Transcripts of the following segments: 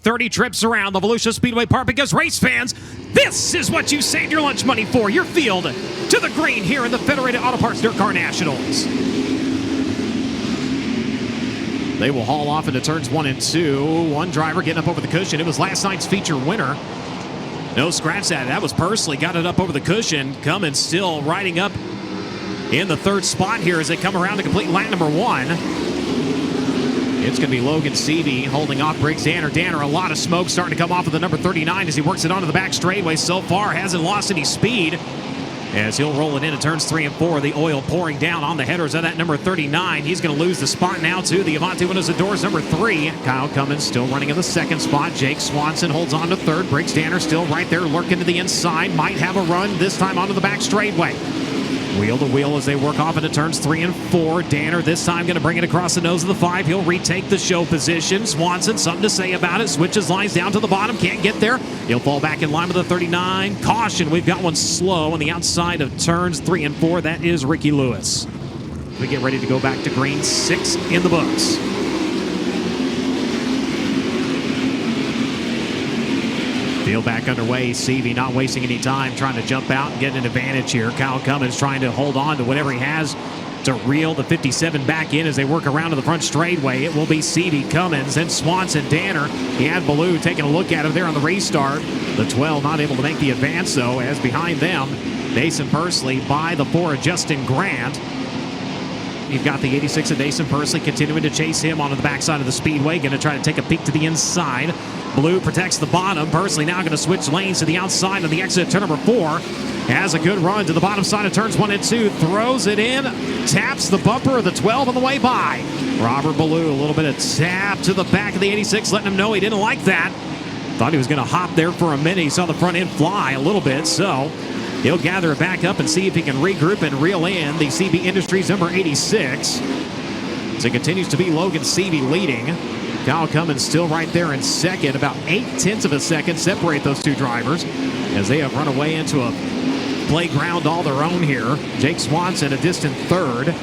30 trips around the Volusia Speedway Park, because race fans, this is what you saved your lunch money for. Your field to the green here in the Federated Auto Parts Dirt Car Nationals. They will haul off into turns 1 and 2. One driver getting up over the cushion. It was last night's feature winner. No scratch at it. That was Pursley. Got it up over the cushion. Cummins still riding up in the third spot here as they come around to complete lap number 1. It's going to be Logan Seavey holding off Briggs Danner. Danner, a lot of smoke starting to come off of the number 39 as he works it onto the back straightaway. So far, hasn't lost any speed as he'll roll it into turns 3 and 4. The oil pouring down on the headers of that number 39. He's going to lose the spot now to the Avante Windows and Doors number 3. Kyle Cummins still running in the second spot. Jake Swanson holds on to third. Briggs Danner still right there lurking to the inside. Might have a run this time onto the back straightaway. Wheel to wheel as they work off into turns 3 and 4. Danner this time going to bring it across the nose of the 5. He'll retake the show position. Swanson, something to say about it. Switches lines down to the bottom. Can't get there. He'll fall back in line with the 39. Caution, we've got one slow on the outside of turns 3 and 4. That is Ricky Lewis. We get ready to go back to green. 6 in the books. Field back underway. Seavey not wasting any time, trying to jump out and get an advantage here. Kyle Cummins trying to hold on to whatever he has to reel the 57 back in as they work around to the front straightaway. It will be Seavey, Cummins, and Swanson. Danner. He had Ballou taking a look at him there on the restart. The 12 not able to make the advance, though, as behind them, Dawson Pursley by the 4 of Justin Grant. You've got the 86 of Dawson Pursley continuing to chase him onto the backside of the speedway. Going to try to take a peek to the inside. Blue protects the bottom. Pursley now going to switch lanes to the outside on the exit to number 4. Has a good run to the bottom side of turns 1 and 2. Throws it in. Taps the bumper of the 12 on the way by. Robert Ballou, a little bit of tap to the back of the 86, letting him know he didn't like that. Thought he was going to hop there for a minute. He saw the front end fly a little bit, so he'll gather it back up and see if he can regroup and reel in the CB Industries number 86. So it continues to be Logan Seavey leading. Kyle Cummins still right there in second. About 0.8 of a second separate those two drivers as they have run away into a playground all their own here. Jake Swanson a distant third.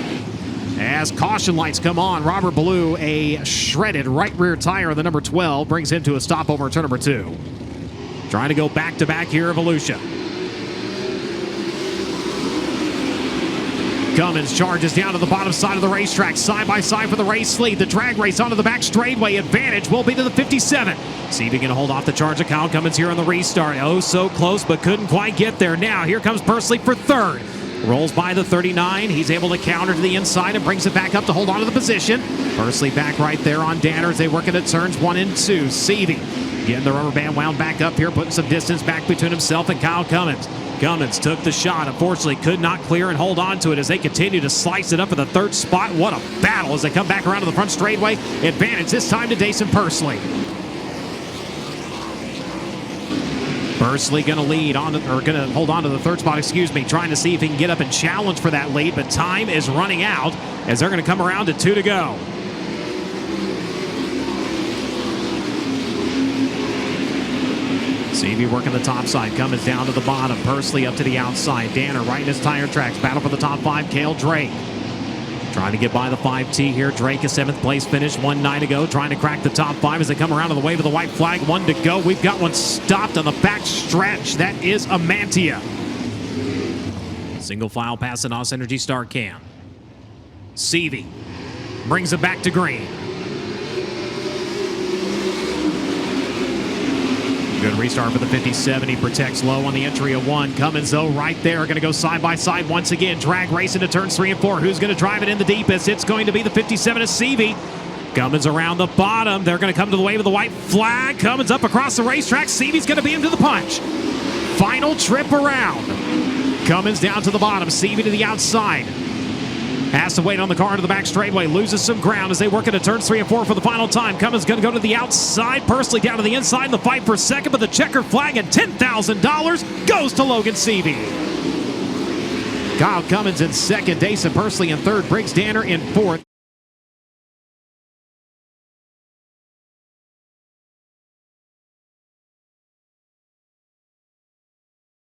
As caution lights come on, Robert Ballou, a shredded right rear tire of the number 12, brings him to a stopover at turn number 2. Trying to go back-to-back here at Volusia. Cummins charges down to the bottom side of the racetrack, side by side for the race lead. The drag race onto the back straightaway. Advantage will be to the 57. Seavey going to hold off the charge of Kyle Cummins here on the restart. Oh, so close, but couldn't quite get there. Now, here comes Pursley for third. Rolls by the 39. He's able to counter to the inside and brings it back up to hold on to the position. Pursley back right there on Danner as they work into turns 1 and 2. Seavey getting the rubber band wound back up here, putting some distance back between himself and Kyle Cummins. Cummins took the shot. Unfortunately, could not clear and hold on to it as they continue to slice it up for the third spot. What a battle as they come back around to the front straightaway. Advantage this time to Dawson Pursley. Pursley going to lead on, or going to hold on to the third spot, trying to see if he can get up and challenge for that lead, but time is running out as they're going to come around to 2 to go. Seavey working the top side. Cummins down to the bottom. Pursley up to the outside. Danner right in his tire tracks. Battle for the top 5. Cale Drake trying to get by the 5T here. Drake a 7th place finish. 1.9 to go. Trying to crack the top 5 as they come around to the wave of the white flag. 1 to go. We've got one stopped on the back stretch. That is Amantia. Single file past the NOS Energy Star Cam. Seavey brings it back to green. Good restart for the 57. He protects low on the entry of 1. Cummins, though, right there. Going to go side by side once again. Drag race into turns 3 and 4. Who's going to drive it in the deepest? It's going to be the 57 of Seavey. Cummins around the bottom. They're going to come to the wave of the white flag. Cummins up across the racetrack. Seavey's going to beat him to the punch. Final trip around. Cummins down to the bottom. Seavey to the outside. Has to wait on the car into the back straightaway. Loses some ground as they work into turns 3 and 4 for the final time. Cummins going to go to the outside. Pursley down to the inside in the fight for second, but the checker flag and $10,000 goes to Logan Seavey. Kyle Cummins in second. Dawson Pursley in third. Briggs Danner in fourth.